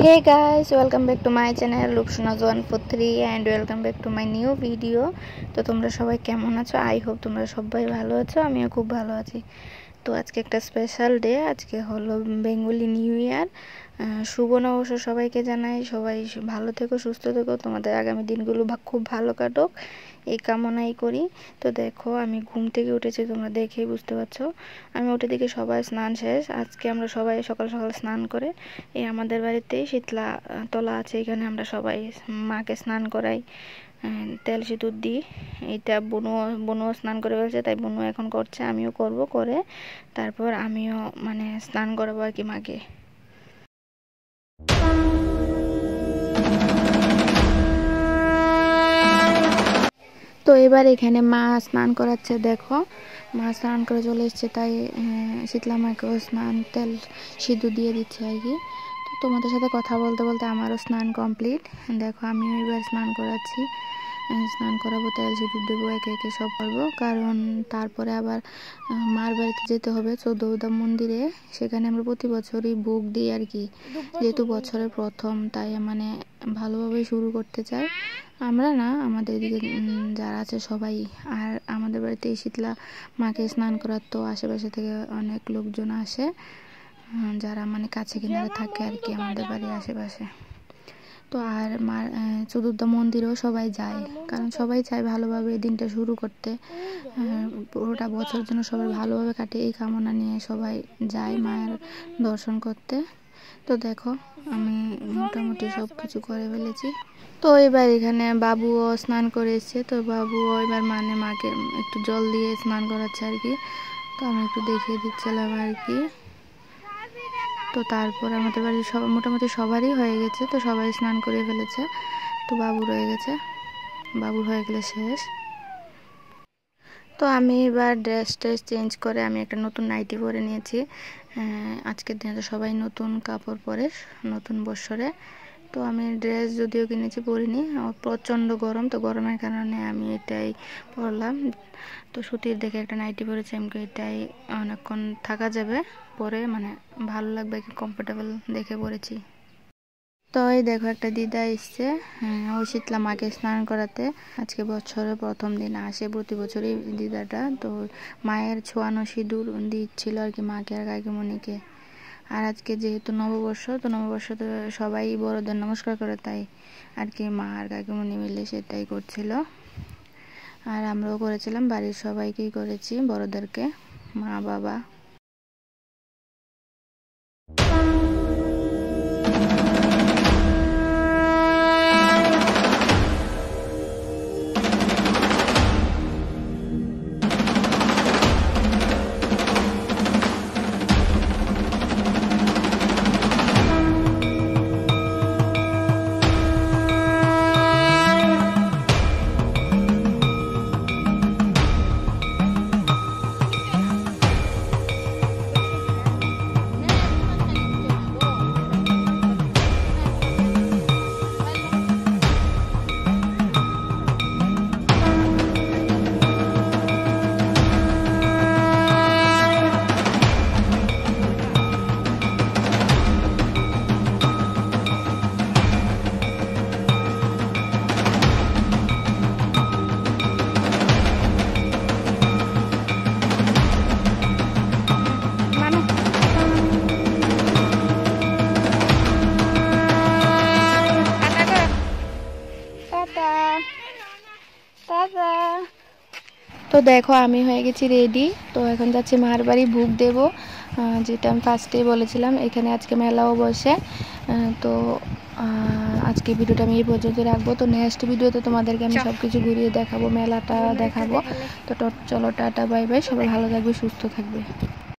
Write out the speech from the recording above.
Hey guys, welcome back to my channel Loopsunaz143 and welcome back to my new video. তো তোমরা সবাই কেমন আছো? আই হোপ তোমরা সবাই ভালো আছো। আমিও খুব ভালো আছি। তো আজকে একটা স্পেশাল ডে, আজকে হলো বেঙ্গলি নিউ ইয়ার। শুভ নববর্ষ সবাইকে জানাই। সবাই ভালো থেকো, সুস্থ থেকো, তোমাদের আগামী দিনগুলো খুব ভালো কাটুক এই কামনাই করি। তো দেখো আমি ঘুম থেকে উঠেছি, তোমরা দেখেই বুঝতে পারছো। আমি উঠে দেখি সবাই স্নান শেষ। আজকে আমরা সবাই সকাল সকাল স্নান করে এই আমাদের বাড়িতেই শীতলা তলা আছে, এখানে আমরা সবাই মাকে স্নান করাই, তেল সিঁদুর দিই। এইটা বুনুও স্নান করে ফেলছে, তাই বুনু এখন করছে, আমিও করব, করে তারপর আমিও মানে স্নান করাবো আর কি মাকে। তো এবার এখানে মা স্নান করাচ্ছে, দেখো মা স্নান করে চলে এসছে, তাই শীতলা মাকেও স্নান তেল সিঁদুর দিয়ে দিচ্ছে আর কি। তো তোমাদের সাথে কথা বলতে বলতে আমারও স্নান কমপ্লিট। দেখো আমিও এবার স্নান করাচ্ছি, স্নান করাবো, তেল সিঁদুর দেবো, একে একে সব করবো, কারণ তারপরে আবার মার বাড়িতে যেতে হবে চৌদ্দা মন্দিরে। সেখানে আমরা প্রতি বছরই ভোগ দিই আর কি, যেহেতু বছরের প্রথম, তাই মানে ভালোভাবে শুরু করতে চাই আমরা, না আমাদের এদিকে যারা আছে সবাই। আর আমাদের বাড়িতে শীতলা মাকে স্নান করার তো আশেপাশে থেকে অনেক লোকজন আসে, যারা মানে কাছে কিনারে থাকে আর কি আমাদের বাড়ির আশেপাশে। তো আর মার চতুর্থ মন্দিরেও সবাই যায়, কারণ সবাই চায় ভালোভাবে এই দিনটা শুরু করতে, পুরোটা বছর যেন সবাই ভালোভাবে কাটে এই কামনা নিয়ে সবাই যায় মায়ের দর্শন করতে। তো দেখো আমি মোটামুটি সব কিছু করে ফেলেছি। তো এবার এখানে বাবুও স্নান করে এসছে, তো বাবুও এবার মানে মাকে একটু জল দিয়ে স্নান করাচ্ছে আর কি। তো আমি একটু দেখিয়ে দিচ্ছিলাম আর কি। তো তারপর আমাদের বাড়ির সব মোটামুটি সবারই হয়ে গেছে, তো সবাই স্নান করে ফেলেছে, তো বাবু রয়ে গেছে, বাবুর হয়ে গেলে শেষ। তো আমি এবার ড্রেস চেঞ্জ করে আমি একটা নতুন নাইটি পরে নিয়েছি। আজকের দিনে তো সবাই নতুন কাপড় পরে নতুন বৎসরে। তো আমি ড্রেস যদিও কিনেছি পরিনি, প্রচণ্ড গরম, তো গরমের কারণে আমি এটাই পরলাম। তো সুতির দেখে একটা নাইটি পরেছি, আমাকে এটাই অনেকক্ষণ থাকা যাবে পরে, মানে ভালো লাগবে, কমফোর্টেবল দেখে পরেছি। তো এই দেখো একটা দিদা এসছে, ওই শীতলা মাকে স্নান করাতে। আজকে বছরের প্রথম দিন আসে প্রতি বছরই দিদাটা, তো মায়ের ছোঁয়ানো সিঁদুর দিচ্ছিল আর কি মাকে আর কাকিমণিকে। আর আজকে যেহেতু নববর্ষ, তো নববর্ষ তো সবাই বড়দের নমস্কার করে, তাই আর কি মা আর কাকিমণি মিলে সেটাই করছিল। আর আমরাও করেছিলাম, বাড়ির সবাইকেই করেছি, বড়দেরকে, মা বাবা। তো দেখো আমি হয়ে গেছি রেডি, তো এখন যাচ্ছি মার বাড়ি ভোগ দেবো, যেটা আমি ফার্স্টেই বলেছিলাম। এখানে আজকে মেলাও বসে। তো আজকে ভিডিওটা আমি এই পর্যন্ত রাখবো। তো নেক্সট ভিডিওতে তোমাদেরকে আমি সব কিছু ঘুরিয়ে দেখাবো, মেলাটা দেখাবো। তো চলো টাটা বাই বাই, সবাই ভালো থাকবে, সুস্থ থাকবে।